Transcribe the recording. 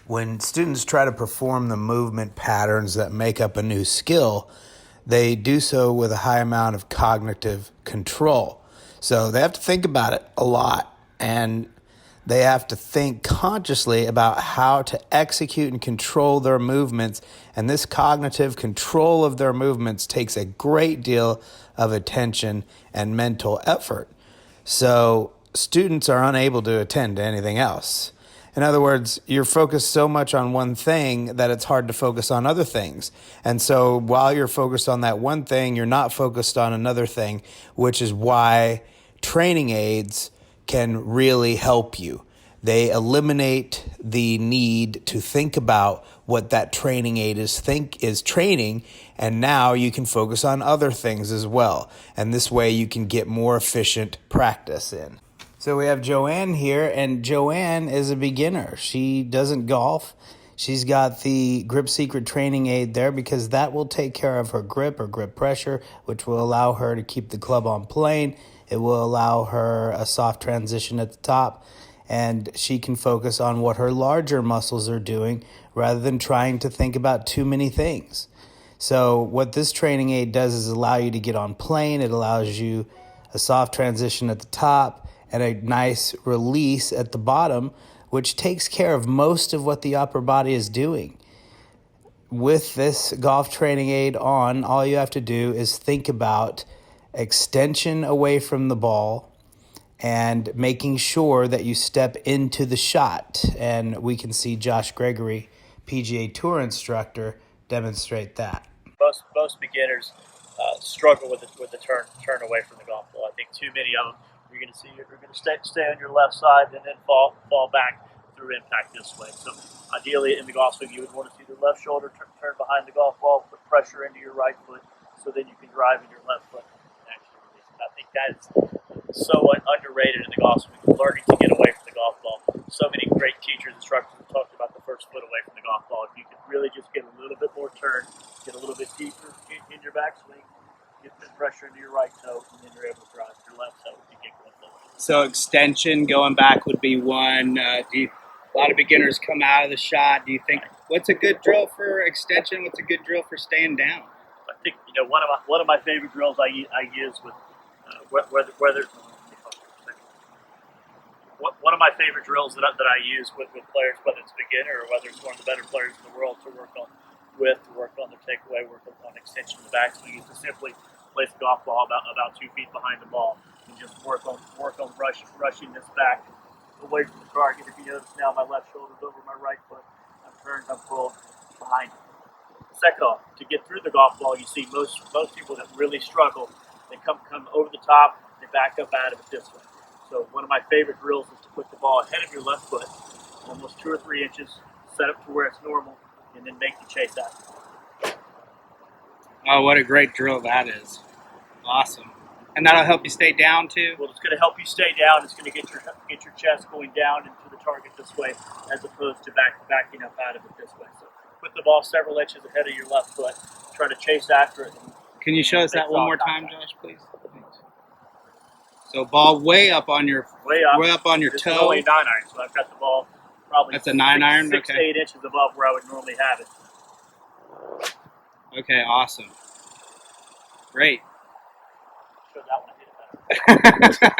When students try to perform the movement patterns that make up a new skill, they do so with a high amount of cognitive control. So they have to think about it a lot, and they have to think consciously about how to execute and control their movements. And this cognitive control of their movements takes a great deal of attention and mental effort. So students are unable to attend to anything else. In other words, you're focused so much on one thing that it's hard to focus on other things. And so while you're focused on that one thing, you're not focused on another thing, which is why training aids can really help you. They eliminate the need to think about what that training aid is training, and now you can focus on other things as well. And this way you can get more efficient practice in. So we have Joanne here, and Joanne is a beginner. She doesn't golf. She's got the Grip Secret training aid there because that will take care of her grip or grip pressure, which will allow her to keep the club on plane. It will allow her a soft transition at the top, and she can focus on what her larger muscles are doing rather than trying to think about too many things. So what this training aid does is allow you to get on plane. It allows you a soft transition at the top and a nice release at the bottom, which takes care of most of what the upper body is doing. With this golf training aid on, all you have to do is think about extension away from the ball and making sure that you step into the shot. And we can see Josh Gregory, PGA Tour instructor, demonstrate that. Most beginners struggle with the turn away from the golf ball. I think too many of them, you're going to see you're going to stay on your left side and then fall back through impact this way. So ideally in the golf swing, you would want to see the left shoulder turn behind the golf ball, put pressure into your right foot, so then you can drive in your left foot and actually release it. I think that's so underrated in the golf swing, learning to get away from the golf ball. So many great teachers, instructors have talked about the first foot away from the golf ball. If you could really just get a little bit more turn, get a little bit deeper in your backswing, get the pressure into your right toe, and then you're able to drive your left toe to get going forward. So extension going back would be one. A lot of beginners come out of the shot. Do you think what's a good drill for extension? What's a good drill for staying down? I think one of my favorite drills I use with whether one of my favorite drills that I use with players, whether it's a beginner or whether it's one of the better players in the world, to work on their takeaway, work on extension of the backswing, is to simply place the golf ball about 2 feet behind the ball and just work on rushing this back away from the target. If you notice now, my left shoulder's over my right foot. I'm turned, I'm pulled behind it. Second off, to get through the golf ball, you see most people that really struggle, they come over the top, they back up out of it this way. So one of my favorite drills is to put the ball ahead of your left foot, almost 2 or 3 inches, set up to where it's normal, and then make the chase out. Oh, what a great drill that is. Awesome. And that'll help you stay down too? Well, it's going to help you stay down. It's going to get your chest going down into the target this way, as opposed to backing up out of it this way. So put the ball several inches ahead of your left foot, try to chase after it. Can you show us that one more time, Josh, please? Thanks. So ball way up on your this toe. Is only a 9 iron, so I've got the ball probably That's a 9 iron. 6 to 8 inches above where I would normally have it. Okay, awesome. Great. Show that one I hit it better.